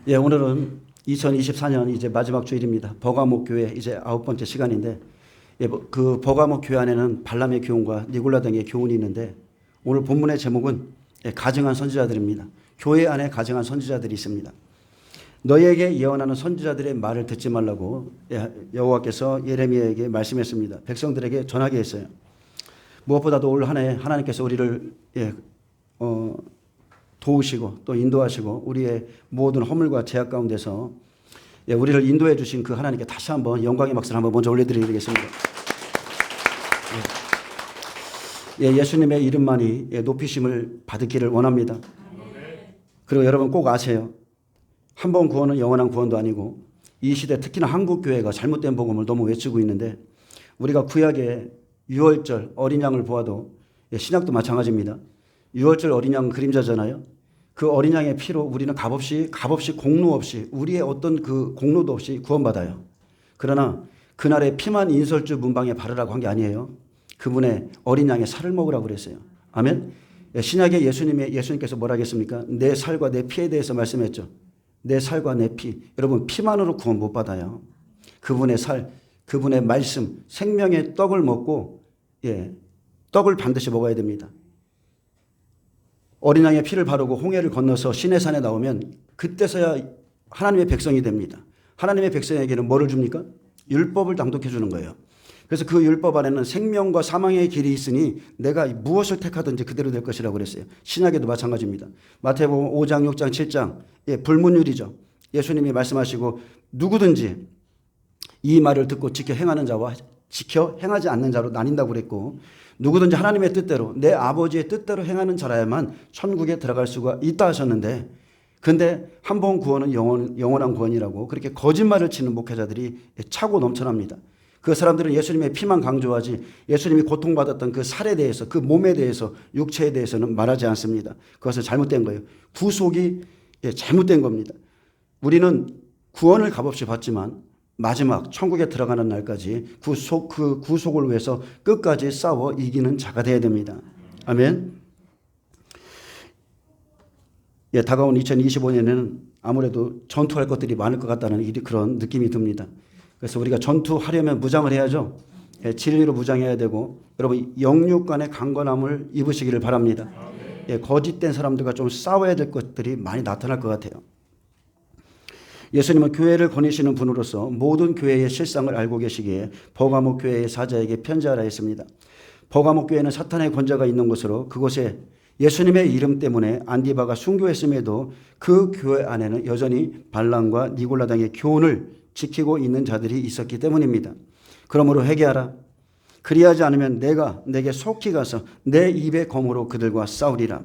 예, 오늘은 2024년 이제 마지막 주일입니다. 버가목 교회 이제 9번째 시간인데, 예, 그 버가목 교회 안에는 발람의 교훈과 니골라 등의 교훈이 있는데, 오늘 본문의 제목은 가증한 선지자들입니다. 교회 안에 가증한 선지자들이 있습니다. 너희에게 예언하는 선지자들의 말을 듣지 말라고 여호와께서 예레미야에게 말씀했습니다. 백성들에게 전하게 했어요. 무엇보다도 올 한 해 하나님께서 우리를 도우시고 또 인도하시고 우리의 모든 허물과 제약 가운데서 우리를 인도해 주신 그 하나님께 다시 한번 영광의 박수를 한번 먼저 올려드리겠습니다. 예수님의 이름만이 높이심을 받기를 원합니다. 그리고 여러분 꼭 아세요. 한 번 구원은 영원한 구원도 아니고 이 시대 특히나 한국 교회가 잘못된 복음을 너무 외치고 있는데, 우리가 구약의 유월절 어린 양을 보아도 신약도 마찬가지입니다. 유월절 어린 양 그림자잖아요. 그 어린 양의 피로 우리는 값없이 공로 없이 우리의 어떤 그 공로도 없이 구원받아요. 그러나 그날의 피만 인설주 문방에 바르라고 한 게 아니에요. 그분의 어린 양의 살을 먹으라고 그랬어요. 아멘. 신약의 예수님께서 뭐라 하겠습니까? 내 살과 내 피에 대해서 말씀했죠. 내 살과 내 피. 여러분, 피만으로 구원 못 받아요. 그분의 살, 그분의 말씀, 생명의 떡을 먹고 떡을 반드시 먹어야 됩니다. 어린 양의 피를 바르고 홍해를 건너서 시내산에 나오면 그때서야 하나님의 백성이 됩니다. 하나님의 백성에게는 뭐를 줍니까? 율법을 낭독해 주는 거예요. 그래서 그 율법 안에는 생명과 사망의 길이 있으니 내가 무엇을 택하든지 그대로 될 것이라고 그랬어요. 신약에도 마찬가지입니다. 마태복음 5장, 6장, 7장 불문율이죠. 예수님이 말씀하시고 누구든지 이 말을 듣고 지켜 행하는 자와 지켜 행하지 않는 자로 나뉜다고 그랬고, 누구든지 하나님의 뜻대로 내 아버지의 뜻대로 행하는 자라야만 천국에 들어갈 수가 있다 하셨는데, 근데 한 번 구원은 영원한 구원이라고 그렇게 거짓말을 치는 목회자들이 차고 넘쳐납니다. 그 사람들은 예수님의 피만 강조하지 예수님이 고통받았던 그 살에 대해서, 그 몸에 대해서, 육체에 대해서는 말하지 않습니다. 그것은 잘못된 거예요. 구속이 잘못된 겁니다. 우리는 구원을 값없이 받지만 마지막 천국에 들어가는 날까지 그 구속을 위해서 끝까지 싸워 이기는 자가 되어야 됩니다. 아멘. 다가온 2025년에는 아무래도 전투할 것들이 많을 것 같다는 그런 느낌이 듭니다. 그래서 우리가 전투하려면 무장을 해야죠. 진리로 무장해야 되고, 여러분 영육 간의 강건함을 입으시기를 바랍니다. 거짓된 사람들과 좀 싸워야 될 것들이 많이 나타날 것 같아요. 예수님은 교회를 거니시는 분으로서 모든 교회의 실상을 알고 계시기에 버가목 교회의 사자에게 편지하라 했습니다. 버가목 교회는 사탄의 권좌가 있는 곳으로, 그곳에 예수님의 이름 때문에 안디바가 순교했음에도 그 교회 안에는 여전히 발람과 니골라 당의 교훈을 지키고 있는 자들이 있었기 때문입니다. 그러므로 회개하라. 그리하지 않으면 내가 내게 속히 가서 내 입의 검으로 그들과 싸우리라.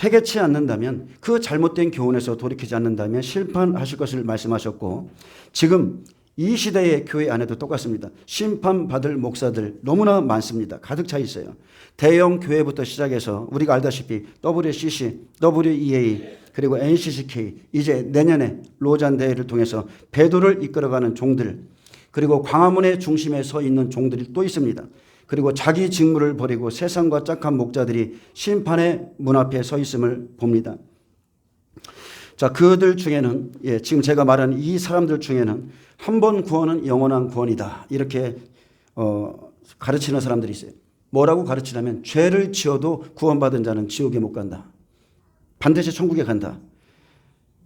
회개치 않는다면, 그 잘못된 교훈에서 돌이키지 않는다면 심판하실 것을 말씀하셨고, 지금 이 시대의 교회 안에도 똑같습니다. 심판받을 목사들 너무나 많습니다. 가득 차 있어요. 대형 교회부터 시작해서 우리가 알다시피 WCC, WEA, 그리고 NCCK, 이제 내년에 로잔 대회를 통해서 배도를 이끌어가는 종들, 그리고 광화문의 중심에 서 있는 종들이 또 있습니다. 그리고 자기 직무를 버리고 세상과 짝한 목자들이 심판의 문 앞에 서 있음을 봅니다. 자, 그들 중에는 지금 제가 말한 이 사람들 중에는 한 번 구원은 영원한 구원이다, 이렇게 가르치는 사람들이 있어요. 뭐라고 가르치냐면, 죄를 지어도 구원받은 자는 지옥에 못 간다. 반드시 천국에 간다.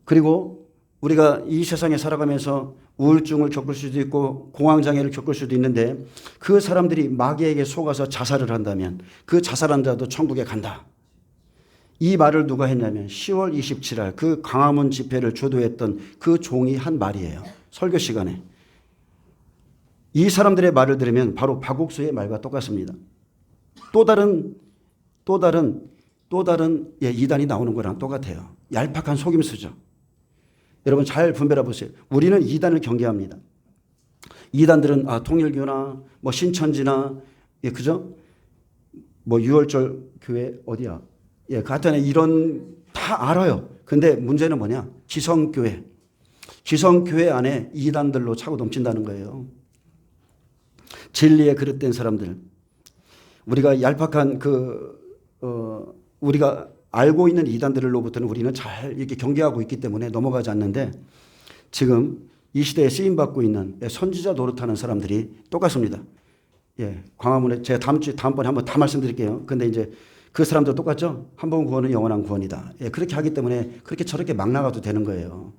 그리고 우리가 이 세상에 살아가면서 우울증을 겪을 수도 있고 공황장애를 겪을 수도 있는데, 그 사람들이 마귀에게 속아서 자살을 한다면 그 자살한 자도 천국에 간다. 이 말을 누가 했냐면 10월 27일 그 광화문 집회를 주도했던 그 종이 한 말이에요. 설교 시간에. 이 사람들의 말을 들으면 바로 박옥수의 말과 똑같습니다. 또 다른 이단이 나오는 거랑 똑같아요. 얄팍한 속임수죠. 여러분 잘 분별해 보세요. 우리는 이단을 경계합니다. 이단들은 통일교나 신천지나 그죠? 유월절 교회 어디야? 같은 이런 다 알아요. 근데 문제는 뭐냐? 기성교회 안에 이단들로 차고 넘친다는 거예요. 진리에 그릇된 사람들. 우리가 얄팍한 우리가 알고 있는 이단들로부터는 우리는 잘 이렇게 경계하고 있기 때문에 넘어가지 않는데 지금 이 시대에 쓰임받고 있는 선지자 노릇하는 사람들이 똑같습니다. 예, 광화문에 제가 다음번에 한번 다 말씀드릴게요. 근데 이제 그 사람도 똑같죠? 한 번 구원은 영원한 구원이다. 예, 그렇게 하기 때문에 그렇게 저렇게 막 나가도 되는 거예요.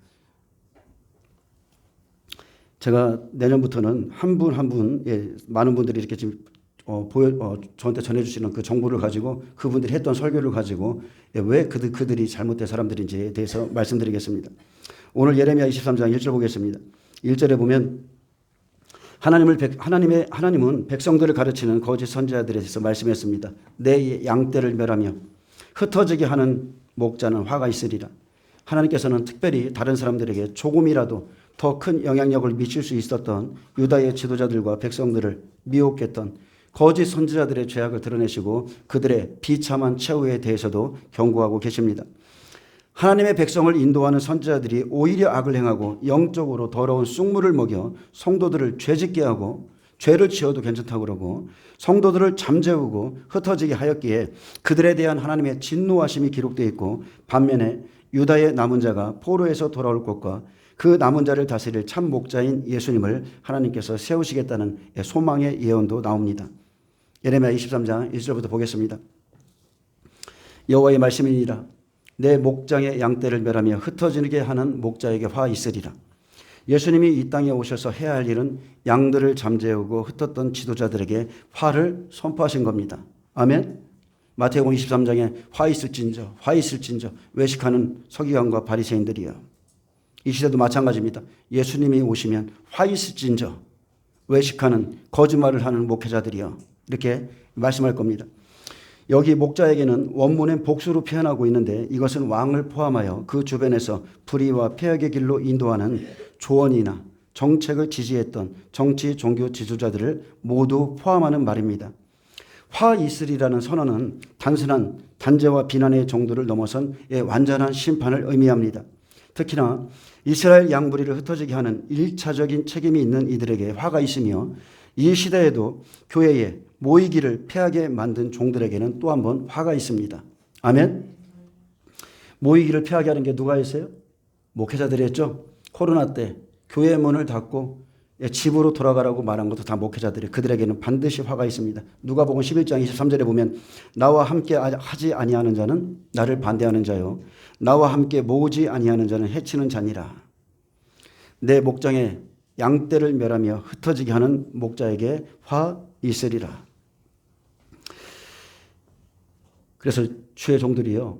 제가 내년부터는 한 분 한 분, 예, 많은 분들이 이렇게 지금 저한테 전해주시는 그 정보를 가지고 그분들이 했던 설교를 가지고 예, 왜 그들이 잘못된 사람들인지에 대해서 말씀드리겠습니다. 오늘 예레미야 23장 1절 보겠습니다. 1절에 보면 하나님은 백성들을 가르치는 거짓 선지자들에 대해서 말씀했습니다. 내 양떼를 멸하며 흩어지게 하는 목자는 화가 있으리라. 하나님께서는 특별히 다른 사람들에게 조금이라도 더 큰 영향력을 미칠 수 있었던 유다의 지도자들과 백성들을 미혹했던 거짓 선지자들의 죄악을 드러내시고 그들의 비참한 최후에 대해서도 경고하고 계십니다. 하나님의 백성을 인도하는 선지자들이 오히려 악을 행하고 영적으로 더러운 쑥물을 먹여 성도들을 죄짓게 하고 죄를 지어도 괜찮다고 그러고 성도들을 잠재우고 흩어지게 하였기에 그들에 대한 하나님의 진노하심이 기록되어 있고 반면에 유다의 남은 자가 포로에서 돌아올 것과 그 남은 자를 다스릴 참 목자인 예수님을 하나님께서 세우시겠다는 소망의 예언도 나옵니다. 예레미야 23장 1절부터 보겠습니다. 여호와의 말씀이니라. 내 목장의 양떼를 멸하며 흩어지게 하는 목자에게 화 있으리라. 예수님이 이 땅에 오셔서 해야 할 일은 양들을 잠재우고 흩었던 지도자들에게 화를 선포하신 겁니다. 아멘. 마태복음 23장에 화 있을진저 외식하는 서기관과 바리새인들이요. 이 시대도 마찬가지입니다. 예수님이 오시면 화 있을진저 외식하는 거짓말을 하는 목회자들이요. 이렇게 말씀할 겁니다. 여기 목자에게는 원문엔 복수로 표현하고 있는데 이것은 왕을 포함하여 그 주변에서 불의와 폐역의 길로 인도하는 조언이나 정책을 지지했던 정치 종교 지도자들을 모두 포함하는 말입니다. 화 있으리라는 선언은 단순한 단죄와 비난의 정도를 넘어선 완전한 심판을 의미합니다. 특히나 이스라엘 양무리를 흩어지게 하는 1차적인 책임이 있는 이들에게 화가 있으며 이 시대에도 교회에 모이기를 피하게 만든 종들에게는 또 한 번 화가 있습니다. 아멘. 모이기를 피하게 하는 게 누가 했어요? 목회자들이 했죠. 코로나 때 교회 문을 닫고 집으로 돌아가라고 말한 것도 다 목회자들이 그들에게는 반드시 화가 있습니다. 누가복음 11장 23절에 보면 나와 함께 하지 아니하는 자는 나를 반대하는 자요 나와 함께 모으지 아니하는 자는 해치는 자니라. 내 목장에 양떼를 멸하며 흩어지게 하는 목자에게 화 있으리라. 그래서 주의 종들이요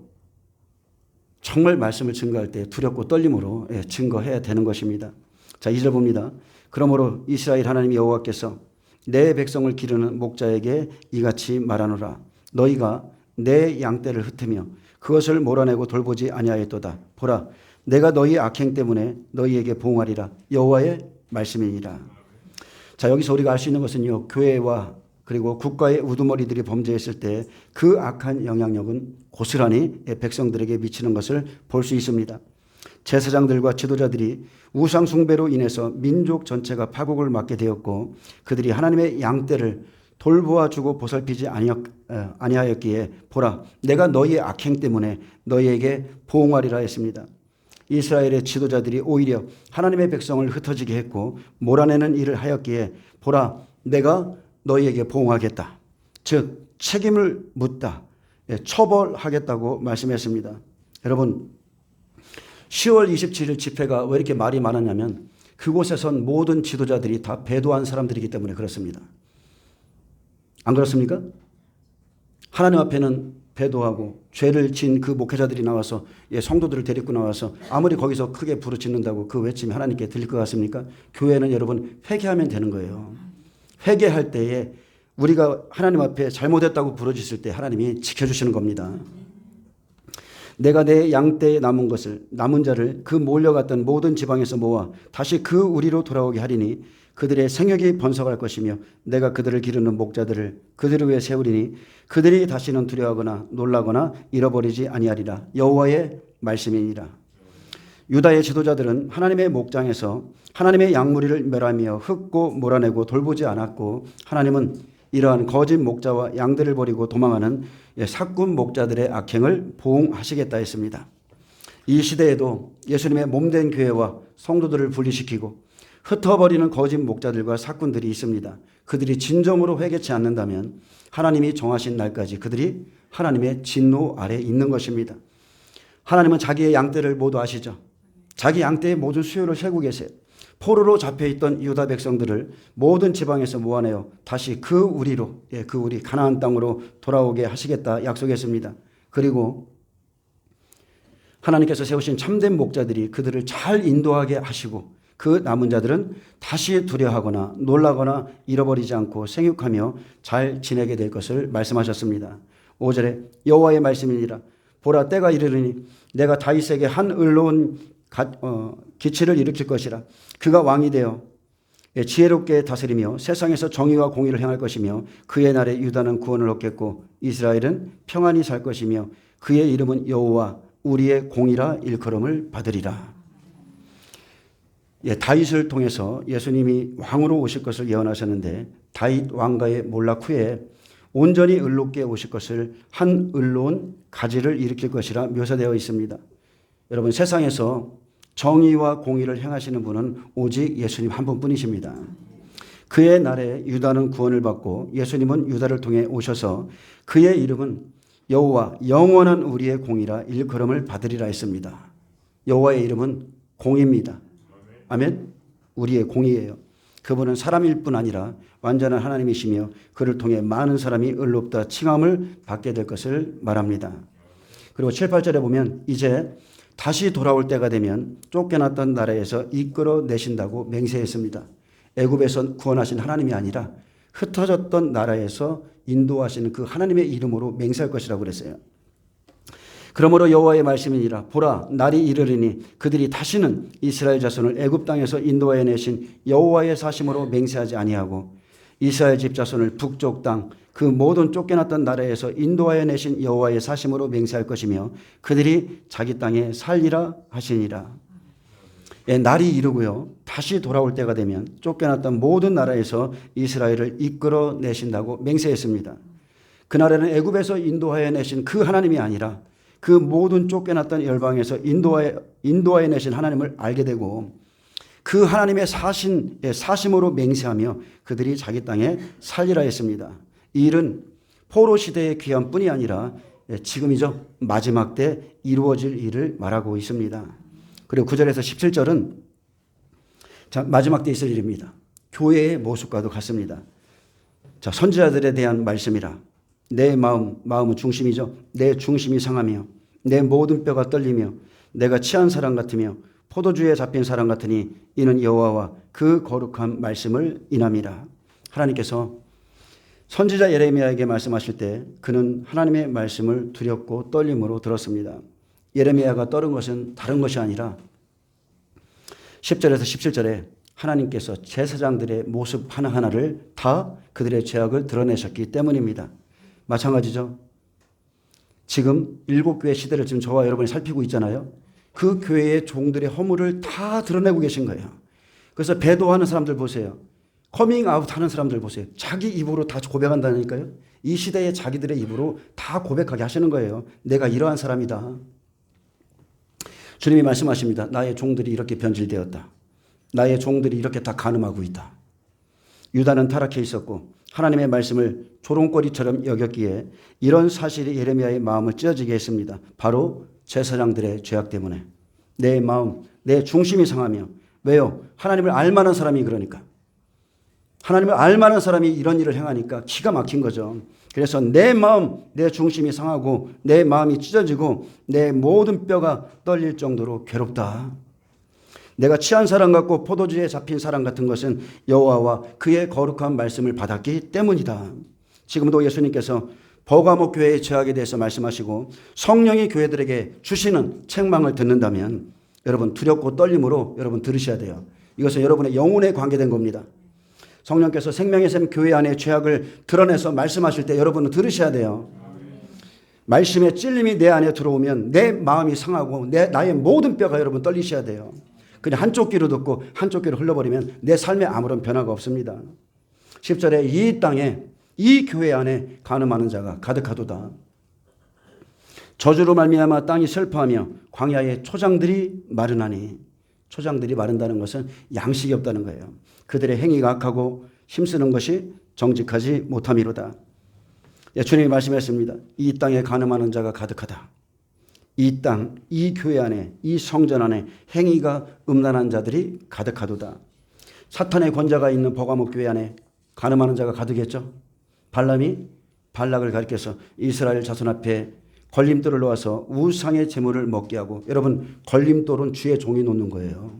정말 말씀을 증거할 때 두렵고 떨림으로 증거해야 되는 것입니다. 자, 2절 봅니다. 그러므로 이스라엘 하나님 여호와께서 내 백성을 기르는 목자에게 이같이 말하노라. 너희가 내 양떼를 흩으며 그것을 몰아내고 돌보지 아니하였도다. 보라, 내가 너희 악행 때문에 너희에게 보응하리라. 여호와의 말씀이니라. 자, 여기서 우리가 알 수 있는 것은요, 교회와 그리고 국가의 우두머리들이 범죄했을 때 그 악한 영향력은 고스란히 백성들에게 미치는 것을 볼 수 있습니다. 제사장들과 지도자들이 우상 숭배로 인해서 민족 전체가 파국을 맞게 되었고 그들이 하나님의 양떼를 돌보아주고 보살피지 아니하였기에 보라, 내가 너희의 악행 때문에 너희에게 보응하리라 했습니다. 이스라엘의 지도자들이 오히려 하나님의 백성을 흩어지게 했고 몰아내는 일을 하였기에 보라, 내가 너희에게 보응하겠다. 즉 책임을 묻다, 처벌하겠다고 말씀했습니다. 여러분, 10월 27일 집회가 왜 이렇게 말이 많았냐면 그곳에선 모든 지도자들이 다 배도한 사람들이기 때문에 그렇습니다. 안 그렇습니까? 하나님 앞에는 배도하고 죄를 지은 그 목회자들이 나와서 성도들을 데리고 나와서 아무리 거기서 크게 부르짖는다고 그 외침이 하나님께 들릴 것 같습니까? 교회는 여러분 회개하면 되는 거예요. 회개할 때에 우리가 하나님 앞에 잘못했다고 부르짖을 때 하나님이 지켜주시는 겁니다. 내가 내 양떼에 남은 자를 그 몰려갔던 모든 지방에서 모아 다시 그 우리로 돌아오게 하리니 그들의 생육이 번성할 것이며 내가 그들을 기르는 목자들을 그들을 위해 세우리니 그들이 다시는 두려워하거나 놀라거나 잃어버리지 아니하리라. 여호와의 말씀이니라. 유다의 지도자들은 하나님의 목장에서 하나님의 양무리를 멸하며 흩고 몰아내고 돌보지 않았고 하나님은 이러한 거짓 목자와 양들을 버리고 도망하는 사꾼 목자들의 악행을 보응하시겠다 했습니다. 이 시대에도 예수님의 몸된 교회와 성도들을 분리시키고 흩어버리는 거짓 목자들과 사꾼들이 있습니다. 그들이 진정으로 회개치 않는다면 하나님이 정하신 날까지 그들이 하나님의 진노 아래 있는 것입니다. 하나님은 자기의 양떼를 모두 아시죠? 자기 양떼의 모든 수요를 세고 계세요. 포로로 잡혀있던 유다 백성들을 모든 지방에서 모아내어 다시 그 우리로, 그 우리 가나안 땅으로 돌아오게 하시겠다 약속했습니다. 그리고 하나님께서 세우신 참된 목자들이 그들을 잘 인도하게 하시고 그 남은 자들은 다시 두려워하거나 놀라거나 잃어버리지 않고 생육하며 잘 지내게 될 것을 말씀하셨습니다. 5절에 여호와의 말씀이니라. 보라, 때가 이르르니 내가 다윗에게 한 의로운 기치를 일으킬 것이라. 그가 왕이 되어 지혜롭게 다스리며 세상에서 정의와 공의를 행할 것이며 그의 날에 유다는 구원을 얻겠고 이스라엘은 평안히 살 것이며 그의 이름은 여호와 우리의 공의라 일컬음을 받으리라. 다윗을 통해서 예수님이 왕으로 오실 것을 예언하셨는데 다윗 왕가의 몰락 후에 온전히 의롭게 오실 것을 한 의로운 가지를 일으킬 것이라 묘사되어 있습니다. 여러분, 세상에서 정의와 공의를 행하시는 분은 오직 예수님 한 분뿐이십니다. 그의 날에 유다는 구원을 받고 예수님은 유다를 통해 오셔서 그의 이름은 여호와 영원한 우리의 공의라 일컬음을 받으리라 했습니다. 여호와의 이름은 공의입니다. 아멘. 우리의 공의예요. 그분은 사람일 뿐 아니라 완전한 하나님이시며 그를 통해 많은 사람이 의롭다 칭함을 받게 될 것을 말합니다. 그리고 7, 8절에 보면 이제 다시 돌아올 때가 되면 쫓겨났던 나라에서 이끌어내신다고 맹세했습니다. 애굽에서 구원하신 하나님이 아니라 흩어졌던 나라에서 인도하시는 그 하나님의 이름으로 맹세할 것이라고 그랬어요. 그러므로 여호와의 말씀이니라. 보라, 날이 이르리니 그들이 다시는 이스라엘 자손을 애굽 땅에서 인도하여 내신 여호와의 사심으로 맹세하지 아니하고 이스라엘 집 자손을 북쪽 땅 그 모든 쫓겨났던 나라에서 인도하여 내신 여호와의 사심으로 맹세할 것이며 그들이 자기 땅에 살리라 하시니라. 날이 이르고요, 다시 돌아올 때가 되면 쫓겨났던 모든 나라에서 이스라엘을 이끌어내신다고 맹세했습니다. 그날에는 애굽에서 인도하여 내신 그 하나님이 아니라 그 모든 쫓겨났던 열방에서 인도하여 내신 하나님을 알게 되고 그 하나님의 사심으로 맹세하며 그들이 자기 땅에 살리라 했습니다. 이 일은 포로 시대의 귀환뿐이 아니라 지금이죠, 마지막 때 이루어질 일을 말하고 있습니다. 그리고 9절에서 17절은 마지막 때 있을 일입니다. 교회의 모습과도 같습니다. 선지자들에 대한 말씀이라. 내 마음은 중심이죠. 내 중심이 상하며 내 모든 뼈가 떨리며 내가 취한 사람 같으며 포도주에 잡힌 사람 같으니 이는 여호와와 그 거룩한 말씀을 인함이라. 하나님께서 선지자 예레미야에게 말씀하실 때 그는 하나님의 말씀을 두렵고 떨림으로 들었습니다. 예레미야가 떨은 것은 다른 것이 아니라 10절에서 17절에 하나님께서 제사장들의 모습 하나하나를 다 그들의 죄악을 드러내셨기 때문입니다. 마찬가지죠. 지금 7교회 시대를 지금 저와 여러분이 살피고 있잖아요. 그 교회의 종들의 허물을 다 드러내고 계신 거예요. 그래서 배도하는 사람들 보세요. 커밍아웃 하는 사람들 보세요. 자기 입으로 다 고백한다니까요. 이 시대에 자기들의 입으로 다 고백하게 하시는 거예요. 내가 이러한 사람이다. 주님이 말씀하십니다. 나의 종들이 이렇게 변질되었다. 나의 종들이 이렇게 다 간음하고 있다. 유다는 타락해 있었고 하나님의 말씀을 조롱거리처럼 여겼기에 이런 사실이 예레미야의 마음을 찢어지게 했습니다. 바로 제사장들의 죄악 때문에 내 마음, 내 중심이 상하며. 왜요? 하나님을 알만한 사람이 그러니까. 하나님을 알만한 사람이 이런 일을 행하니까 기가 막힌 거죠. 그래서 내 마음, 내 중심이 상하고 내 마음이 찢어지고 내 모든 뼈가 떨릴 정도로 괴롭다. 내가 취한 사람 같고 포도주에 잡힌 사람 같은 것은 여호와와 그의 거룩한 말씀을 받았기 때문이다. 지금도 예수님께서 버가모 교회의 죄악에 대해서 말씀하시고 성령이 교회들에게 주시는 책망을 듣는다면 여러분 두렵고 떨림으로 여러분 들으셔야 돼요. 이것은 여러분의 영혼에 관계된 겁니다. 성령께서 생명의 샘 교회 안에 죄악을 드러내서 말씀하실 때 여러분은 들으셔야 돼요. 말씀의 찔림이 내 안에 들어오면 내 마음이 상하고 나의 모든 뼈가 여러분 떨리셔야 돼요. 그냥 한쪽 귀로 듣고 한쪽 귀로 흘러버리면 내 삶에 아무런 변화가 없습니다. 10절에 이 땅에 이 교회 안에 간음하는 자가 가득하도다. 저주로 말미암아 땅이 슬퍼하며 광야의 초장들이 마르나니, 초장들이 마른다는 것은 양식이 없다는 거예요. 그들의 행위가 악하고 힘쓰는 것이 정직하지 못함이로다. 주님이 말씀했습니다. 이 땅에 간음하는 자가 가득하다. 이 땅, 이 교회 안에, 이 성전 안에 행위가 음란한 자들이 가득하도다. 사탄의 권자가 있는 버가모 교회 안에 간음하는 자가 가득했죠. 발람이 발락을 가리켜서 이스라엘 자손 앞에 걸림돌을 놓아서 우상의 제물을 먹게 하고, 여러분 걸림돌은 주의 종이 놓는 거예요.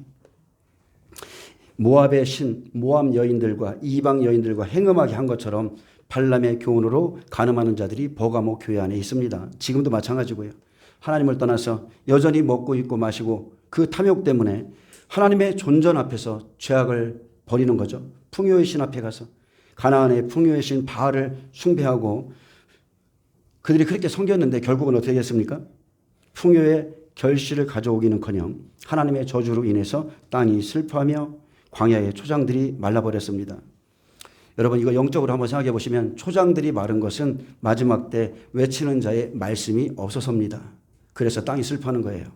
모압의 신, 모압 여인들과 이방 여인들과 행음하게 한 것처럼 발람의 교훈으로 간음하는 자들이 버가모 교회 안에 있습니다. 지금도 마찬가지고요. 하나님을 떠나서 여전히 먹고 입고 마시고 그 탐욕 때문에 하나님의 존전 앞에서 죄악을 벌이는 거죠. 풍요의 신 앞에 가서 가나안의 풍요의 신 바알을 숭배하고, 그들이 그렇게 섬겼는데 결국은 어떻게 됐습니까? 풍요의 결실을 가져오기는커녕 하나님의 저주로 인해서 땅이 슬퍼하며 광야의 초장들이 말라버렸습니다. 여러분 이거 영적으로 한번 생각해 보시면 초장들이 마른 것은 마지막 때 외치는 자의 말씀이 없어서입니다. 그래서 땅이 슬퍼하는 거예요.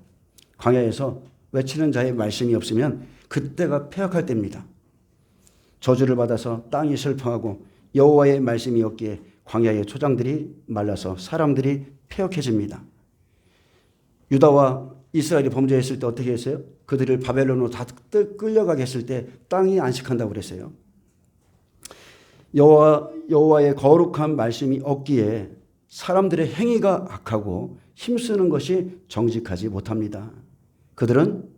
광야에서 외치는 자의 말씀이 없으면 그때가 패역할 때입니다. 저주를 받아서 땅이 슬퍼하고 여호와의 말씀이 없기에 광야의 초장들이 말라서 사람들이 패역해집니다. 유다와 이스라엘이 범죄했을 때 어떻게 했어요? 그들을 바벨론으로 다 끌려가게 했을 때 땅이 안식한다고 그랬어요. 여호와의 거룩한 말씀이 없기에 사람들의 행위가 악하고 힘쓰는 것이 정직하지 못합니다. 그들은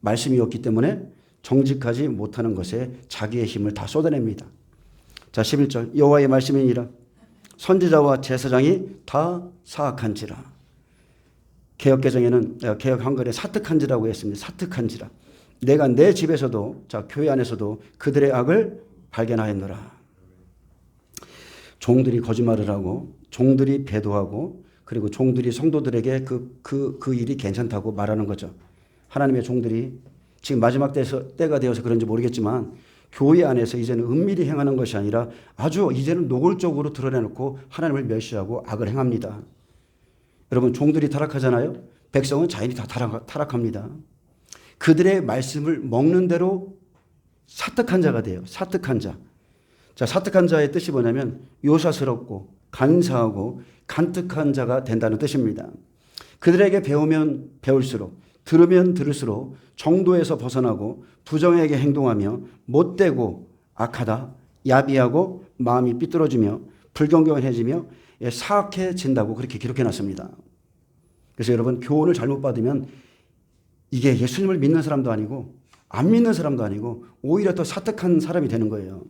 말씀이 없기 때문에 정직하지 못하는 것에 자기의 힘을 다 쏟아냅니다. 자, 11절 여호와의 말씀이니라 선지자와 제사장이 다 사악한지라. 개역개정에는 개역 한글에 사특한지라고 했습니다. 사특한지라. 내가 내 집에서도, 자 교회 안에서도 그들의 악을 발견하였노라. 종들이 거짓말을 하고 종들이 배도하고 그리고 종들이 성도들에게 그 일이 괜찮다고 말하는 거죠. 하나님의 종들이 지금 마지막 때가 되어서 그런지 모르겠지만 교회 안에서 이제는 은밀히 행하는 것이 아니라 아주 이제는 노골적으로 드러내놓고 하나님을 멸시하고 악을 행합니다. 여러분 종들이 타락하잖아요. 백성은 자연히 다 타락합니다. 그들의 말씀을 먹는 대로 사특한 자가 돼요. 사특한 자. 자, 사특한 자의 뜻이 뭐냐면 요사스럽고 간사하고 간특한 자가 된다는 뜻입니다. 그들에게 배우면 배울수록, 들으면 들을수록 정도에서 벗어나고 부정하게 행동하며 못되고 악하다, 야비하고 마음이 삐뚤어지며 불경건해지며 사악해진다고 그렇게 기록해놨습니다. 그래서 여러분 교훈을 잘못 받으면 이게 예수님을 믿는 사람도 아니고 안 믿는 사람도 아니고 오히려 더 사특한 사람이 되는 거예요.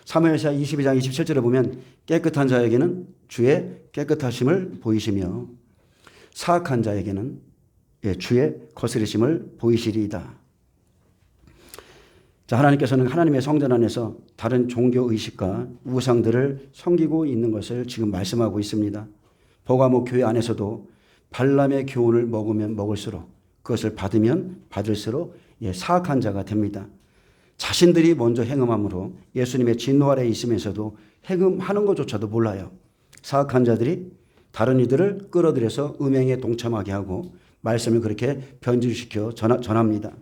사무엘상 22장 27절에 보면 깨끗한 자에게는 주의 깨끗하심을 보이시며 사악한 자에게는 주의 거스리심을 보이시리이다. 자, 하나님께서는 하나님의 성전 안에서 다른 종교 의식과 우상들을 섬기고 있는 것을 지금 말씀하고 있습니다. 버가모 교회 안에서도 발람의 교훈을 먹으면 먹을수록 그것을 받으면 받을수록 사악한 자가 됩니다. 자신들이 먼저 행음함으로 예수님의 진노 아래에 있으면서도 행음하는 것조차도 몰라요. 사악한 자들이 다른 이들을 끌어들여서 음행에 동참하게 하고 말씀을 그렇게 변질시켜 전합니다.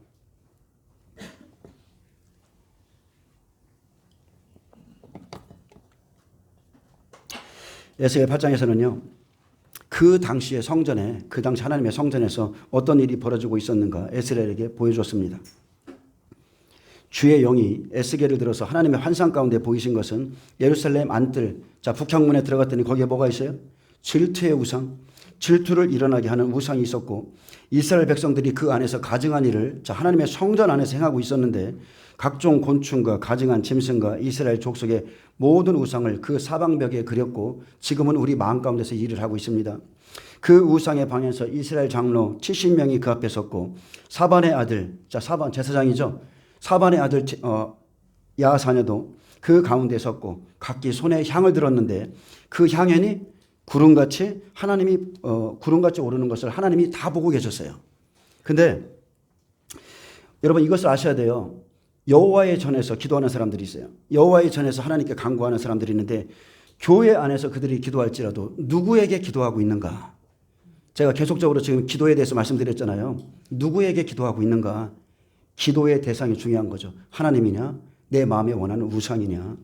에스겔 8장에서는요. 그 당시의 성전에, 그 당시 하나님의 성전에서 어떤 일이 벌어지고 있었는가 에스겔에게 보여줬습니다. 주의 영이 에스겔을 들어서 하나님의 환상 가운데 보이신 것은 예루살렘 안뜰, 자 북향문에 들어갔더니 거기에 뭐가 있어요? 질투의 우상, 질투를 일어나게 하는 우상이 있었고 이스라엘 백성들이 그 안에서 가증한 일을 자 하나님의 성전 안에서 행하고 있었는데 각종 곤충과 가증한 짐승과 이스라엘 족속의 모든 우상을 그 사방벽에 그렸고 지금은 우리 마음 가운데서 일을 하고 있습니다. 그 우상의 방에서 이스라엘 장로 70명이 그 앞에 섰고 사반의 아들, 자 사반 제사장이죠. 사반의 아들 야사냐도 그 가운데 섰고 각기 손에 향을 들었는데 그 향연이 구름같이 하나님이 구름같이 오르는 것을 하나님이 다 보고 계셨어요. 근데 여러분 이것을 아셔야 돼요. 여호와의 전에서 기도하는 사람들이 있어요. 여호와의 전에서 하나님께 간구하는 사람들이 있는데 교회 안에서 그들이 기도할지라도 누구에게 기도하고 있는가? 제가 계속적으로 지금 기도에 대해서 말씀드렸잖아요. 누구에게 기도하고 있는가? 기도의 대상이 중요한 거죠. 하나님이냐? 내 마음에 원하는 우상이냐?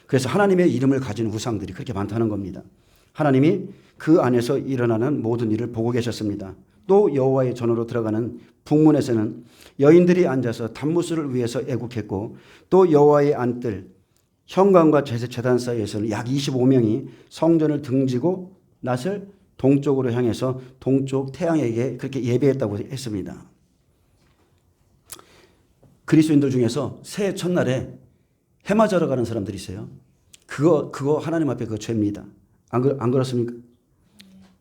그래서 하나님의 이름을 가진 우상들이 그렇게 많다는 겁니다. 하나님이 그 안에서 일어나는 모든 일을 보고 계셨습니다. 또 여호와의 전으로 들어가는 북문에서는 여인들이 앉아서 단무스를 위해서 애국했고 또 여호와의 안뜰 현관과 제단 사이에서는 약 25명이 성전을 등지고 낯을 동쪽으로 향해서 동쪽 태양에게 그렇게 예배했다고 했습니다. 그리스도인들 중에서 새해 첫날에 해 맞으러 가는 사람들이 있어요. 그거 하나님 앞에 그거 죄입니다. 안 그렇습니까?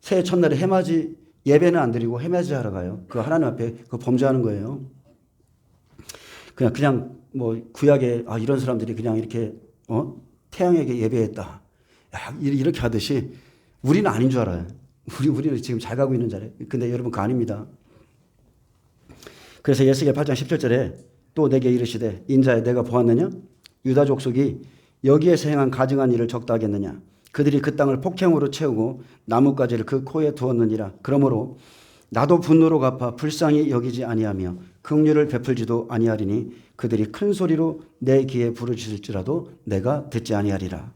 새해 첫날에 해맞이 예배는 안 드리고 해맞이 하러 가요. 그거 하나님 앞에 그거 범죄하는 거예요. 그냥 뭐 구약에 이런 사람들이 그냥 이렇게 태양에게 예배했다. 이렇게 하듯이 우리는 아닌 줄 알아요. 우리는 지금 잘 가고 있는 자리에. 근데 여러분 그거 아닙니다. 그래서 예수계시록 8장 17절에 또 내게 이르시되 인자야 내가 보았느냐? 유다 족속이 여기에서 행한 가증한 일을 적다 하겠느냐? 그들이 그 땅을 폭행으로 채우고 나뭇가지를 그 코에 두었느니라. 그러므로 나도 분노로 갚아 불쌍히 여기지 아니하며 긍휼을 베풀지도 아니하리니 그들이 큰 소리로 내 귀에 부르짖을지라도 내가 듣지 아니하리라.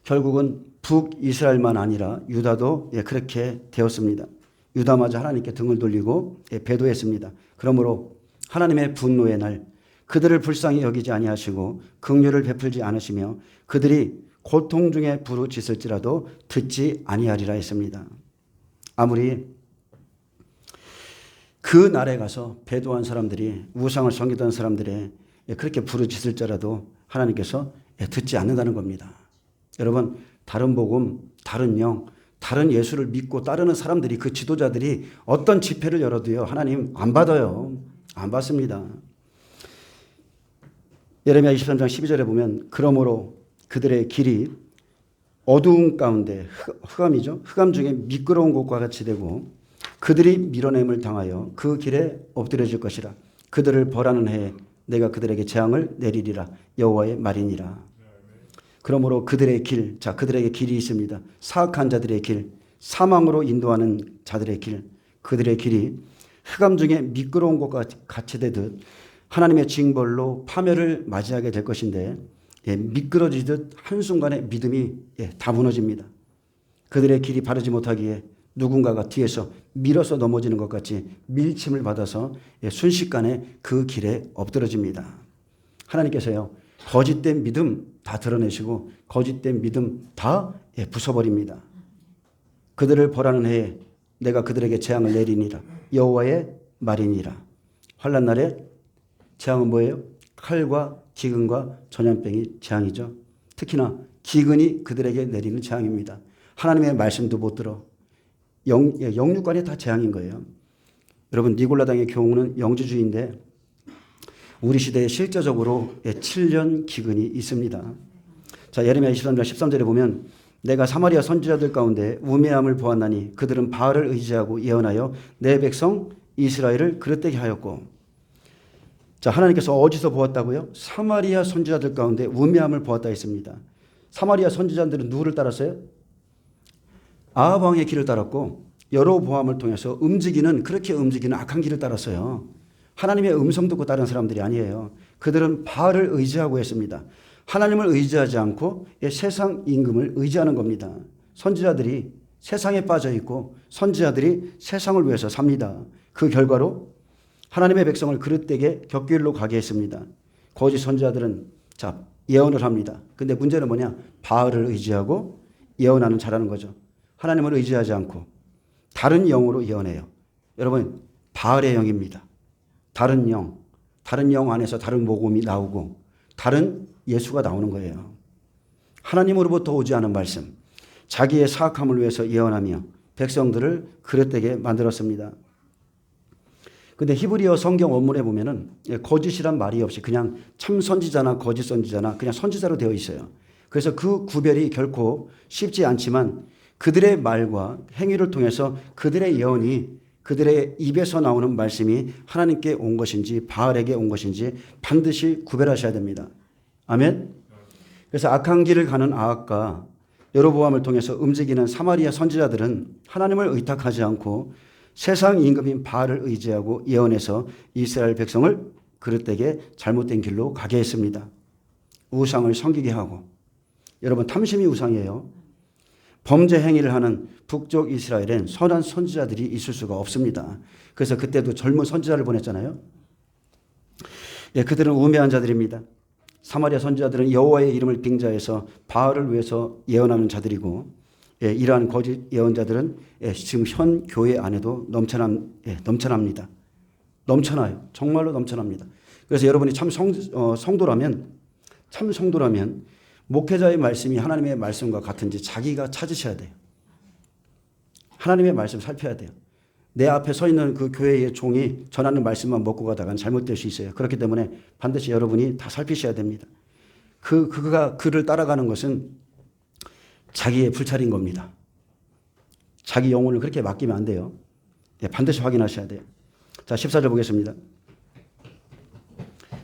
결국은 북이스라엘만 아니라 유다도 그렇게 되었습니다. 유다마저 하나님께 등을 돌리고 배도했습니다. 그러므로 하나님의 분노의 날 그들을 불쌍히 여기지 아니하시고 긍휼을 베풀지 않으시며 그들이 고통 중에 부르짖을지라도 듣지 아니하리라 했습니다. 아무리 그 날에 가서 배도한 사람들이 우상을 섬기던 사람들의 그렇게 부르짖을지라도 하나님께서 듣지 않는다는 겁니다. 여러분 다른 복음, 다른 영, 다른 예수를 믿고 따르는 사람들이 그 지도자들이 어떤 집회를 열어도요 하나님 안 받아요. 안 받습니다. 예레미야 23장 12절에 보면 그러므로 그들의 길이 어두운 가운데 흑암이죠. 흑암 중에 미끄러운 곳과 같이 되고 그들이 밀어냄을 당하여 그 길에 엎드려질 것이라. 그들을 벌하는 해에 내가 그들에게 재앙을 내리리라. 여호와의 말이니라. 그러므로 그들의 길, 그들에게 길이 있습니다. 사악한 자들의 길, 사망으로 인도하는 자들의 길, 그들의 길이 흑암 중에 미끄러운 곳과 같이 되듯 하나님의 징벌로 파멸을 맞이하게 될 것인데 미끄러지듯 한순간에 믿음이 다 무너집니다. 그들의 길이 바르지 못하기에 누군가가 뒤에서 밀어서 넘어지는 것 같이 밀침을 받아서 순식간에 그 길에 엎드러집니다. 하나님께서요 거짓된 믿음 다 드러내시고 거짓된 믿음 다 부숴버립니다. 그들을 벌하는 해에 내가 그들에게 재앙을 내리니라. 여호와의 말이니라. 환난 날에 재앙은 뭐예요? 칼과 기근과 전염병이 재앙이죠. 특히나 기근이 그들에게 내리는 재앙입니다. 하나님의 말씀도 못 들어. 영육간이 다 재앙인 거예요. 여러분 니골라당의 교훈은 영주주의인데 우리 시대에 실제적으로 7년 기근이 있습니다. 자, 예레미야 23장 13절에 보면 내가 사마리아 선지자들 가운데 우매함을 보았나니 그들은 바알을 의지하고 예언하여 내 백성 이스라엘을 그릇되게 하였고. 자, 하나님께서 어디서 보았다고요? 사마리아 선지자들 가운데 우매함을 보았다 했습니다. 사마리아 선지자들은 누구를 따랐어요? 아합 왕의 길을 따랐고 여로보암을 통해서 그렇게 움직이는 악한 길을 따랐어요. 하나님의 음성 듣고 따른 사람들이 아니에요. 그들은 바알을 의지하고 했습니다. 하나님을 의지하지 않고 세상 임금을 의지하는 겁니다. 선지자들이 세상에 빠져 있고 선지자들이 세상을 위해서 삽니다. 그 결과로 하나님의 백성을 그릇되게 곁길로 가게 했습니다. 거짓 선지자들은 예언을 합니다. 근데 문제는 뭐냐? 바알을 의지하고 예언하는 자라는 거죠. 하나님을 의지하지 않고 다른 영으로 예언해요. 여러분 바알의 영입니다. 다른 영 안에서 다른 복음이 나오고 다른 예수가 나오는 거예요. 하나님으로부터 오지 않은 말씀, 자기의 사악함을 위해서 예언하며 백성들을 그릇되게 만들었습니다. 근데 히브리어 성경 원문에 보면은 거짓이란 말이 없이 그냥 참 선지자나 거짓 선지자나 그냥 선지자로 되어 있어요. 그래서 그 구별이 결코 쉽지 않지만 그들의 말과 행위를 통해서 그들의 예언이 그들의 입에서 나오는 말씀이 하나님께 온 것인지 바알에게 온 것인지 반드시 구별하셔야 됩니다. 아멘. 그래서 악한 길을 가는 아합과 여로보암을 통해서 움직이는 사마리아 선지자들은 하나님을 의탁하지 않고 세상 임금인 바알을 의지하고 예언해서 이스라엘 백성을 그릇되게 잘못된 길로 가게 했습니다. 우상을 섬기게 하고. 여러분, 탐심이 우상이에요. 범죄 행위를 하는 북쪽 이스라엘엔 선한 선지자들이 있을 수가 없습니다. 그래서 그때도 젊은 선지자를 보냈잖아요. 예, 그들은 우매한 자들입니다. 사마리아 선지자들은 여호와의 이름을 빙자해서 바알을 위해서 예언하는 자들이고, 예, 이러한 거짓 예언자들은 지금 현 교회 안에도 넘쳐납니다. 넘쳐나요. 정말로 넘쳐납니다. 그래서 여러분이 참 성도라면 목회자의 말씀이 하나님의 말씀과 같은지 자기가 찾으셔야 돼요. 하나님의 말씀 살펴야 돼요. 내 앞에 서 있는 그 교회의 종이 전하는 말씀만 먹고 가다가는 잘못될 수 있어요. 그렇기 때문에 반드시 여러분이 다 살피셔야 됩니다. 그가 그를 따라가는 것은 자기의 불찰인 겁니다. 자기 영혼을 그렇게 맡기면 안 돼요. 네, 반드시 확인하셔야 돼요. 자, 14절 보겠습니다.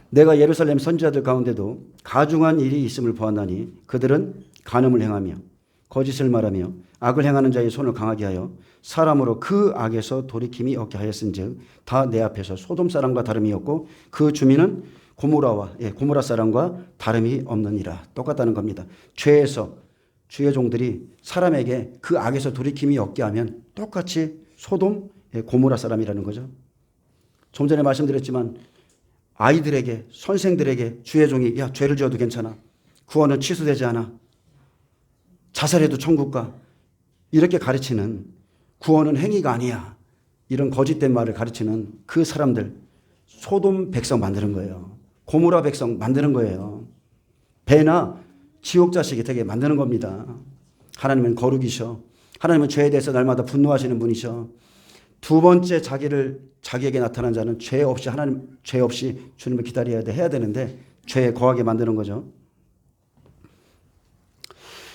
내가 예루살렘 선지자들 가운데도 가중한 일이 있음을 보았나니 그들은 간음을 행하며 거짓을 말하며 악을 행하는 자의 손을 강하게 하여 사람으로 그 악에서 돌이킴이 없게 하였은즉 다 내 앞에서 소돔 사람과 다름이었고 그 주민은 고모라 사람과 다름이 없느니라. 똑같다는 겁니다. 죄에서 주의 종들이 사람에게 그 악에서 돌이킴이 없게 하면 똑같이 소돔 고모라 사람이라는 거죠. 좀 전에 말씀드렸지만 아이들에게, 선생들에게 주의 종이 야, 죄를 지어도 괜찮아. 구원은 취소되지 않아. 자살해도 천국 가. 이렇게 가르치는, 구원은 행위가 아니야. 이런 거짓된 말을 가르치는 그 사람들, 소돔 백성 만드는 거예요. 고모라 백성 만드는 거예요. 배나 지옥 자식이 되게 만드는 겁니다. 하나님은 거룩이셔. 하나님은 죄에 대해서 날마다 분노하시는 분이셔. 두 번째 자기에게 나타난 자는 죄 없이 주님을 기다려야 돼, 해야 되는데 죄에 거하게 만드는 거죠.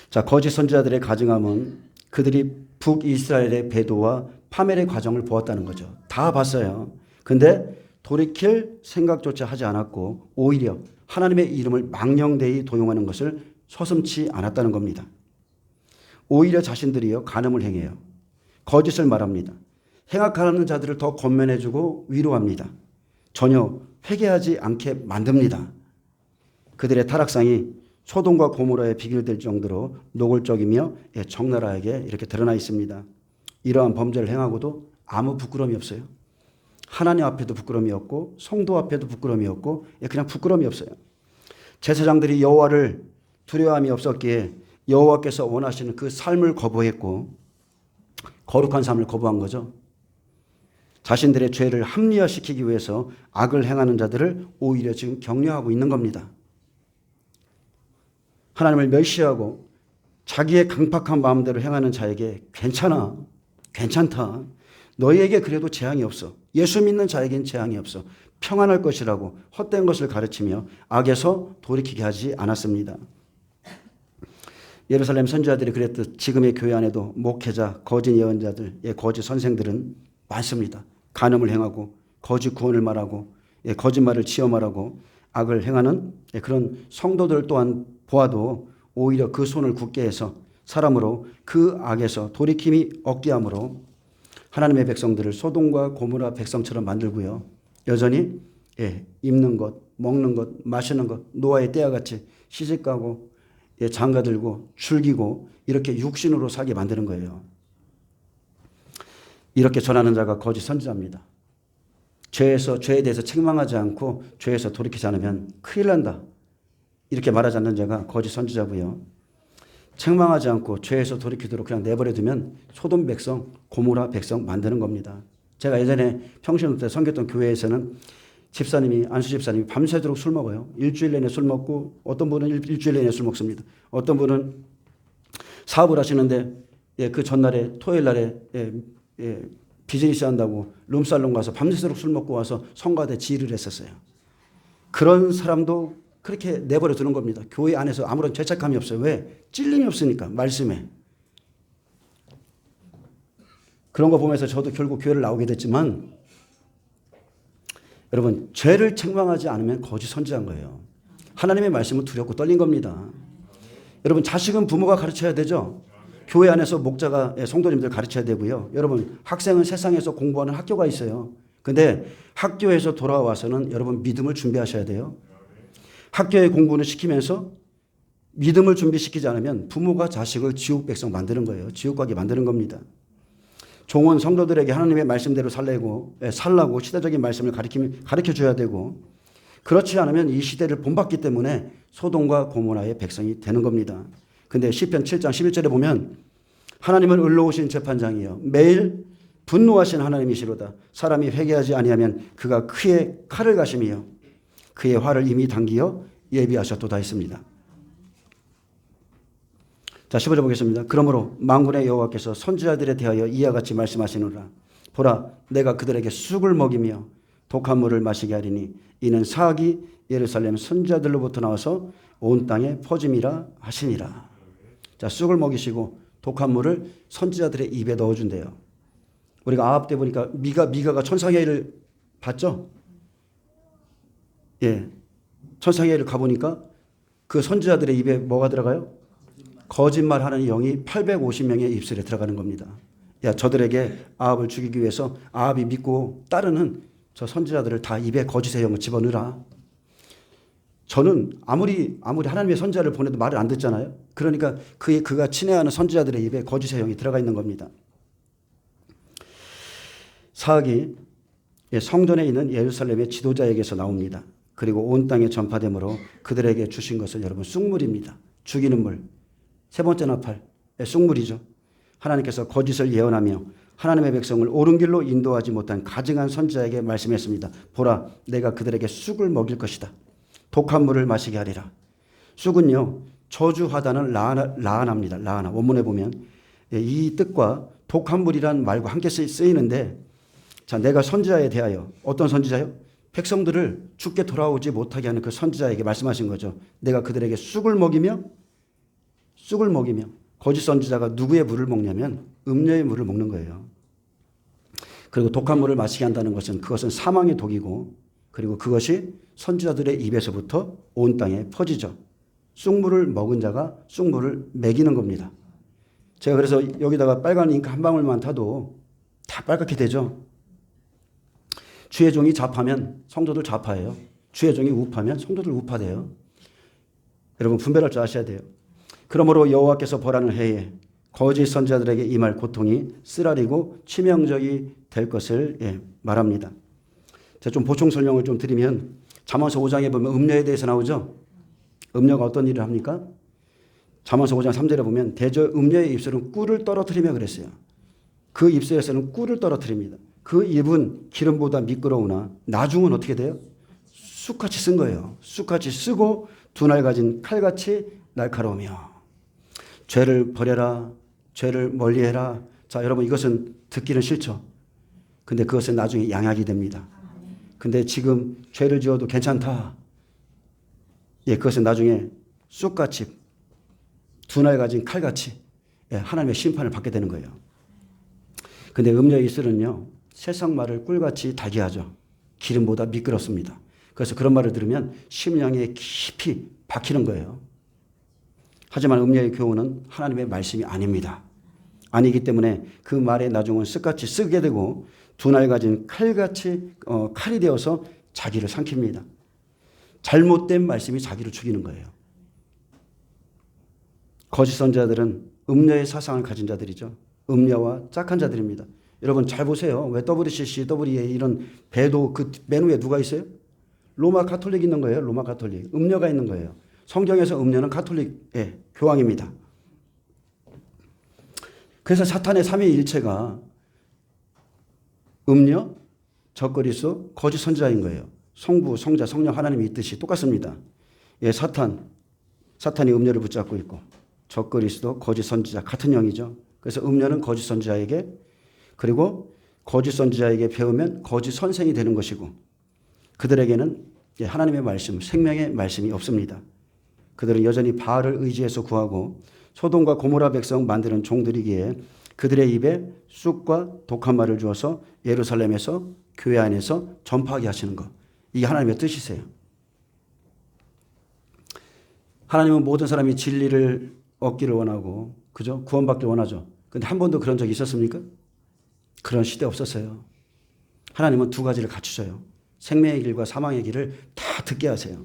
자, 거짓 선지자들의 가증함은 그들이 북이스라엘의 배도와 파멸의 과정을 보았다는 거죠. 다 봤어요. 근데 돌이킬 생각조차 하지 않았고 오히려 하나님의 이름을 망령되이 도용하는 것을 서슴지 않았다는 겁니다. 오히려 자신들이요 간음을 행해요. 거짓을 말합니다. 행악하는 자들을 더 권면해주고 위로합니다. 전혀 회개하지 않게 만듭니다. 그들의 타락상이 소돔과 고모라에 비교될 정도로 노골적이며 적나라하게 이렇게 드러나 있습니다. 이러한 범죄를 행하고도 아무 부끄러움이 없어요. 하나님 앞에도 부끄러움이 없고 성도 앞에도 부끄러움이 없고 그냥 부끄러움이 없어요. 제사장들이 여호와를 두려워함이 없었기에 여호와께서 원하시는 그 삶을 거부했고 거룩한 삶을 거부한 거죠. 자신들의 죄를 합리화시키기 위해서 악을 행하는 자들을 오히려 지금 격려하고 있는 겁니다. 하나님을 멸시하고 자기의 강팍한 마음대로 행하는 자에게 괜찮아, 괜찮다. 너희에게 그래도 재앙이 없어. 예수 믿는 자에겐 재앙이 없어. 평안할 것이라고 헛된 것을 가르치며 악에서 돌이키게 하지 않았습니다. 예루살렘 선지자들이 그랬듯 지금의 교회 안에도 목회자, 거짓 예언자들, 거짓 선생들은 많습니다. 간음을 행하고 거짓 구원을 말하고 거짓말을 지어 말하고 악을 행하는 그런 성도들 또한 보아도 오히려 그 손을 굳게 해서 사람으로 그 악에서 돌이킴이 없게 함으로 하나님의 백성들을 소돔과 고모라 백성처럼 만들고요. 여전히 입는 것, 먹는 것, 마시는 것, 노아의 때와 같이 시집가고 장가들고 즐기고 이렇게 육신으로 살게 만드는 거예요. 이렇게 전하는 자가 거짓 선지자입니다. 죄에 대해서 책망하지 않고 죄에서 돌이키지 않으면 큰일 난다. 이렇게 말하지 않는 자가 거짓 선지자고요. 책망하지 않고 죄에서 돌이키도록 그냥 내버려두면 소돔 백성, 고모라 백성 만드는 겁니다. 제가 예전에 평신도 때 섬겼던 교회에서는 안수 집사님이 밤새도록 술 먹어요. 일주일 내내 술 먹고 어떤 분은 일주일 내내 술 먹습니다. 어떤 분은 사업을 하시는데 그 전날에 토요일 날에 비즈니스 한다고 룸살롱 가서 밤새도록 술 먹고 와서 성가대 지휘를 했었어요. 그런 사람도 그렇게 내버려 두는 겁니다. 교회 안에서 아무런 죄책감이 없어요. 왜? 찔림이 없으니까 말씀에. 그런 거 보면서 저도 결국 교회를 나오게 됐지만 여러분 죄를 책망하지 않으면 거짓 선지자인 거예요. 하나님의 말씀은 두렵고 떨린 겁니다. 여러분 자식은 부모가 가르쳐야 되죠. 교회 안에서 목자가 성도님들 가르쳐야 되고요. 여러분 학생은 세상에서 공부하는 학교가 있어요. 근데 학교에서 돌아와서는 여러분 믿음을 준비하셔야 돼요. 학교의 공부는 시키면서 믿음을 준비시키지 않으면 부모가 자식을 지옥 백성 만드는 거예요. 지옥 가게 만드는 겁니다. 종은 성도들에게 하나님의 말씀대로 살라고 시대적인 말씀을 가르쳐줘야 되고, 그렇지 않으면 이 시대를 본받기 때문에 소돔과 고모라의 백성이 되는 겁니다. 근데 시편 7장 11절에 보면 하나님은 의로우신 재판장이요 매일 분노하신 하나님이시로다. 사람이 회개하지 아니하면 그가 그의 칼을 가심이요 그의 화를 이미 당기어 예비하셨도다 했습니다. 자, 15절 보겠습니다. 그러므로 만군의 여호와께서 선지자들에 대하여 이와 같이 말씀하시노라. 보라, 내가 그들에게 쑥을 먹이며 독한 물을 마시게 하리니 이는 사악이 예루살렘 선지자들로부터 나와서 온 땅에 퍼짐이라 하시니라. 자, 쑥을 먹이시고 독한 물을 선지자들의 입에 넣어준대요. 우리가 아합 때 보니까 미가가 천상의 일을 봤죠? 예, 천상의 일을 가보니까 그 선지자들의 입에 뭐가 들어가요? 거짓말하는 영이 850명의 입술에 들어가는 겁니다. 야, 저들에게 아합을 죽이기 위해서 아합이 믿고 따르는 저 선지자들을 다 입에 거짓의 영을 집어넣으라. 저는 아무리 하나님의 선지자를 보내도 말을 안 듣잖아요. 그러니까 그가 친애하는 선지자들의 입에 거짓의 영이 들어가 있는 겁니다. 사악이 성전에 있는 예루살렘의 지도자에게서 나옵니다. 그리고 온 땅에 전파되므로 그들에게 주신 것은 여러분 쑥물입니다. 죽이는 물. 세 번째 나팔, 쑥물이죠. 하나님께서 거짓을 예언하며 하나님의 백성을 옳은 길로 인도하지 못한 가증한 선지자에게 말씀했습니다. 보라, 내가 그들에게 쑥을 먹일 것이다. 독한 물을 마시게 하리라. 쑥은요, 저주하다는 라아나입니다. 라아나. 원문에 보면 이 뜻과 독한 물이란 말과 함께 쓰이는데, 자, 내가 선지자에 대하여, 어떤 선지자요? 백성들을 죽게 돌아오지 못하게 하는 그 선지자에게 말씀하신 거죠. 내가 그들에게 쑥을 먹이며 거짓 선지자가 누구의 물을 먹냐면 음녀의 물을 먹는 거예요. 그리고 독한 물을 마시게 한다는 그것은 사망의 독이고, 그리고 그것이 선지자들의 입에서부터 온 땅에 퍼지죠. 쑥물을 먹은 자가 쑥물을 먹이는 겁니다. 제가 그래서 여기다가 빨간 잉크 한 방울만 타도 다 빨갛게 되죠. 주의 종이 좌파면 성도들 좌파예요. 주의 종이 우파면 성도들 우파돼요. 여러분 분별할 줄 아셔야 돼요. 그러므로 여호와께서 벌하는 해에 거짓 선지자들에게 임할 고통이 쓰라리고 치명적이 될 것을 말합니다. 제가 좀 보충 설명을 좀 드리면, 잠언서 5장에 보면 음녀에 대해서 나오죠. 음녀가 어떤 일을 합니까? 잠언서 5장 3절에 보면 대저 음녀의 입술은 꿀을 떨어뜨리며 그랬어요. 그 입술에서는 꿀을 떨어뜨립니다. 그 입은 기름보다 미끄러우나 나중은 어떻게 돼요? 쑥같이 쓴 거예요. 쑥같이 쓰고 두 날 가진 칼같이 날카로우며. 죄를 버려라. 죄를 멀리해라. 자, 여러분 이것은 듣기는 싫죠. 근데 그것은 나중에 양약이 됩니다. 근데 지금 죄를 지어도 괜찮다. 예, 그것은 나중에 쑥같이 두 날 가진 칼같이 하나님의 심판을 받게 되는 거예요. 근데 음녀의 입술은요, 세상 말을 꿀같이 달게 하죠. 기름보다 미끄럽습니다. 그래서 그런 말을 들으면 심령에 깊이 박히는 거예요. 하지만 음녀의 교훈은 하나님의 말씀이 아닙니다. 아니기 때문에 그 말의 나중은 쓱같이 쓰게 되고 두 날 가진 칼같이 칼이 되어서 자기를 삼킵니다. 잘못된 말씀이 자기를 죽이는 거예요. 거짓 선지자들은 음녀의 사상을 가진 자들이죠. 음녀와 짝한 자들입니다. 여러분 잘 보세요. 왜 WCC, WA 이런 배도 그 맨 위에 누가 있어요? 로마 가톨릭 있는 거예요. 로마 가톨릭. 음녀가 있는 거예요. 성경에서 음녀는 가톨릭의 교황입니다. 그래서 사탄의 삼위일체가 음녀, 적그리스도, 거짓 선지자인 거예요. 성부, 성자, 성령 하나님이 있듯이 똑같습니다. 예, 사탄이 음녀를 붙잡고 있고 적그리스도, 거짓 선지자 같은 영이죠. 그래서 음녀는 거짓 선지자에게, 그리고 거짓 선지자에게 배우면 거짓 선생이 되는 것이고, 그들에게는 하나님의 말씀, 생명의 말씀이 없습니다. 그들은 여전히 바알을 의지해서 구하고 소돔과 고모라 백성 만드는 종들이기에 그들의 입에 쑥과 독한 말을 주어서 예루살렘에서 교회 안에서 전파하게 하시는 것. 이게 하나님의 뜻이세요. 하나님은 모든 사람이 진리를 얻기를 원하고, 그죠? 구원받기를 원하죠. 근데 한 번도 그런 적이 있었습니까? 그런 시대 없었어요. 하나님은 두 가지를 갖추셔요. 생명의 길과 사망의 길을 다 듣게 하세요.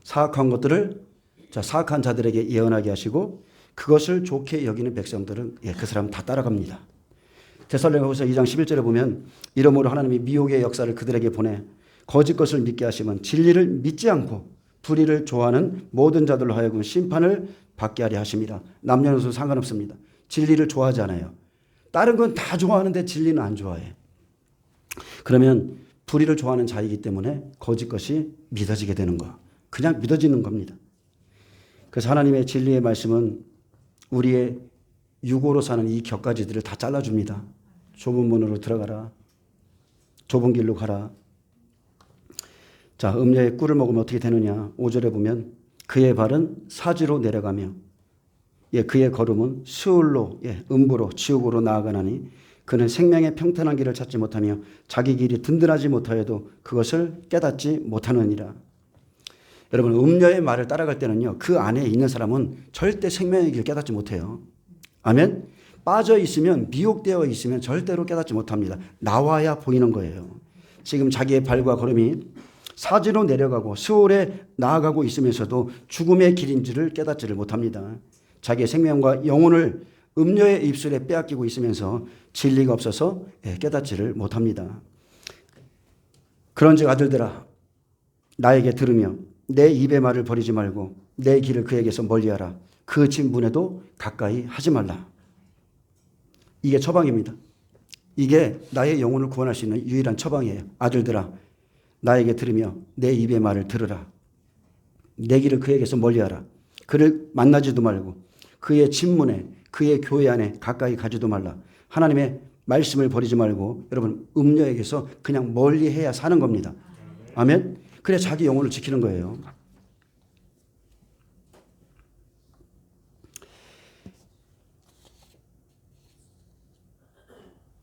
사악한 것들을 사악한 자들에게 예언하게 하시고, 그것을 좋게 여기는 백성들은 그 사람 다 따라갑니다. 데살로니가후서 2장 11절에 보면 이러므로 하나님이 미혹의 역사를 그들에게 보내 거짓 것을 믿게 하시면 진리를 믿지 않고 불의를 좋아하는 모든 자들로 하여금 심판을 받게 하려 하십니다. 남녀노소 상관없습니다. 진리를 좋아하지 않아요. 다른 건 다 좋아하는데 진리는 안 좋아해. 그러면 불의를 좋아하는 자이기 때문에 거짓 것이 믿어지게 되는 거. 그냥 믿어지는 겁니다. 그래서 하나님의 진리의 말씀은 우리의 유고로 사는 이 격가지들을 다 잘라줍니다. 좁은 문으로 들어가라. 좁은 길로 가라. 자, 음녀의 꿀을 먹으면 어떻게 되느냐. 5절에 보면 그의 발은 사지로 내려가며 그의 걸음은 수울로 음부로 지옥으로 나아가나니 그는 생명의 평탄한 길을 찾지 못하며 자기 길이 든든하지 못하여도 그것을 깨닫지 못하느니라. 여러분, 음녀의 말을 따라갈 때는요, 그 안에 있는 사람은 절대 생명의 길을 깨닫지 못해요. 아멘. 빠져 있으면, 미혹되어 있으면 절대로 깨닫지 못합니다. 나와야 보이는 거예요. 지금 자기의 발과 걸음이 사지로 내려가고 수월에 나아가고 있으면서도 죽음의 길인지를 깨닫지를 못합니다. 자기의 생명과 영혼을 음녀의 입술에 빼앗기고 있으면서 진리가 없어서 깨닫지를 못합니다. 그런즉 아들들아, 나에게 들으며 내 입의 말을 버리지 말고 내 길을 그에게서 멀리하라. 그 진문에도 가까이 하지 말라. 이게 처방입니다. 이게 나의 영혼을 구원할 수 있는 유일한 처방이에요. 아들들아, 나에게 들으며 내 입의 말을 들으라. 내 길을 그에게서 멀리하라. 그를 만나지도 말고 그의 진문에, 그의 교회 안에 가까이 가지도 말라. 하나님의 말씀을 버리지 말고 여러분, 음녀에게서 그냥 멀리해야 사는 겁니다. 아멘. 그래 자기 영혼을 지키는 거예요.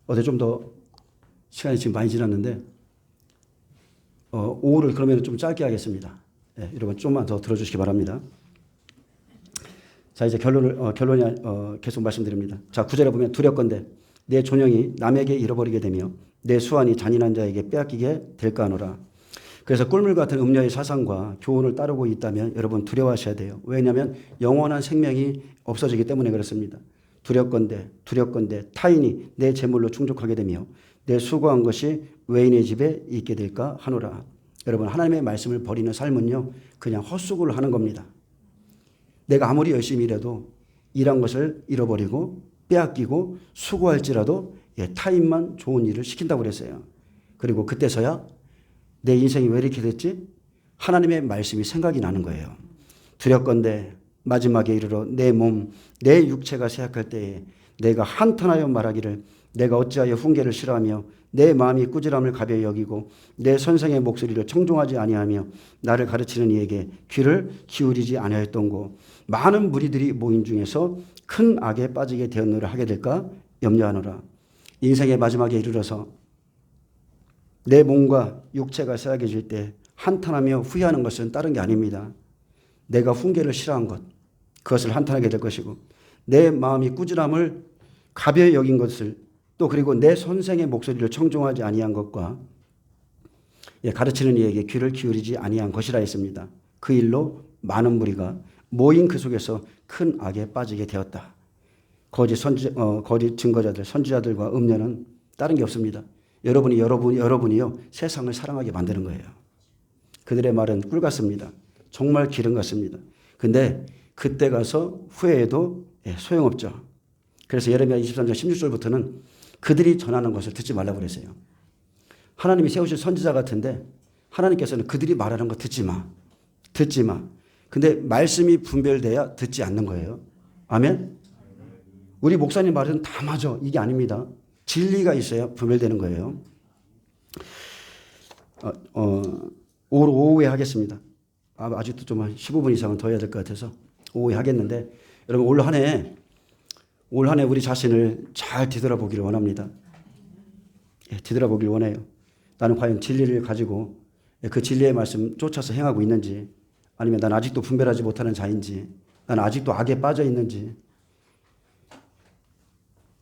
어제 좀 더 시간이 지금 많이 지났는데 5를 그러면 좀 짧게 하겠습니다. 여러분 좀만 더 들어주시기 바랍니다. 자, 이제 결론이 계속 말씀드립니다. 자, 9절에 보면 두렵건대 내 존영이 남에게 잃어버리게 되며 내 수완이 잔인한 자에게 빼앗기게 될까 하노라. 그래서 꿀물 같은 음녀의 사상과 교훈을 따르고 있다면 여러분 두려워하셔야 돼요. 왜냐하면 영원한 생명이 없어지기 때문에 그렇습니다. 두렵건대 타인이 내 재물로 충족하게 되며 내 수고한 것이 외인의 집에 있게 될까 하노라. 여러분, 하나님의 말씀을 버리는 삶은요, 그냥 헛수고를 하는 겁니다. 내가 아무리 열심히 일해도 일한 것을 잃어버리고 빼앗기고 수고할지라도 타인만 좋은 일을 시킨다고 그랬어요. 그리고 그때서야 내 인생이 왜 이렇게 됐지? 하나님의 말씀이 생각이 나는 거예요. 두렵건대 마지막에 이르러 내 몸, 내 육체가 쇠약할 때에 내가 한탄하여 말하기를 내가 어찌하여 훈계를 싫어하며 내 마음이 꾸지람을 가벼이 여기고 내 선생의 목소리를 청종하지 아니하며 나를 가르치는 이에게 귀를 기울이지 아니하였던고 많은 무리들이 모인 중에서 큰 악에 빠지게 되었노라 하게 될까 염려하노라. 인생의 마지막에 이르러서 내 몸과 육체가 쇠약해질 때 한탄하며 후회하는 것은 다른 게 아닙니다. 내가 훈계를 싫어한 것, 그것을 한탄하게 될 것이고 내 마음이 꾸지람을 가벼이 여긴 것을 또 그리고 내 선생의 목소리를 청종하지 아니한 것과 가르치는 이에게 귀를 기울이지 아니한 것이라 했습니다. 그 일로 많은 무리가 모인 그 속에서 큰 악에 빠지게 되었다. 거짓 증거자들, 선지자들과 음녀는 다른 게 없습니다. 여러분이요 세상을 사랑하게 만드는 거예요. 그들의 말은 꿀 같습니다. 정말 기름 같습니다. 근데 그때 가서 후회해도 소용없죠. 그래서 예레미야 23장 16절부터는 그들이 전하는 것을 듣지 말라고 그랬어요. 하나님이 세우신 선지자 같은데 하나님께서는 그들이 말하는 거 듣지 마. 근데 말씀이 분별돼야 듣지 않는 거예요. 아멘? 우리 목사님 말은 다 맞아. 이게 아닙니다. 진리가 있어야 분별되는 거예요. 오후에 하겠습니다. 아직도 좀 한 15분 이상은 더 해야 될 것 같아서 오후에 하겠는데 여러분 올 한 해 우리 자신을 잘 뒤돌아보기를 원합니다. 뒤돌아보기를 원해요. 나는 과연 진리를 가지고 그 진리의 말씀 쫓아서 행하고 있는지 아니면 난 아직도 분별하지 못하는 자인지, 난 아직도 악에 빠져 있는지,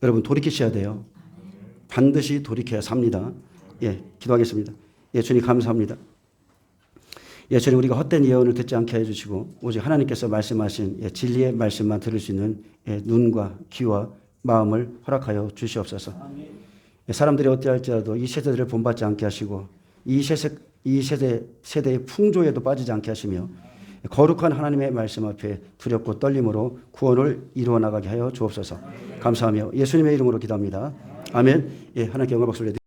여러분 돌이키셔야 돼요. 반드시 돌이켜야 삽니다. 예, 기도하겠습니다. 예, 주님 감사합니다. 예, 주님 우리가 헛된 예언을 듣지 않게 해주시고 오직 하나님께서 말씀하신 예, 진리의 말씀만 들을 수 있는 예, 눈과 귀와 마음을 허락하여 주시옵소서. 예, 사람들이 어찌할지라도 이 세대들을 본받지 않게 하시고 이 세대의 풍조에도 빠지지 않게 하시며 거룩한 하나님의 말씀 앞에 두렵고 떨림으로 구원을 이루어 나가게 하여 주옵소서. 감사하며 예수님의 이름으로 기도합니다. 아멘. 예, 하나님께 영광 박수를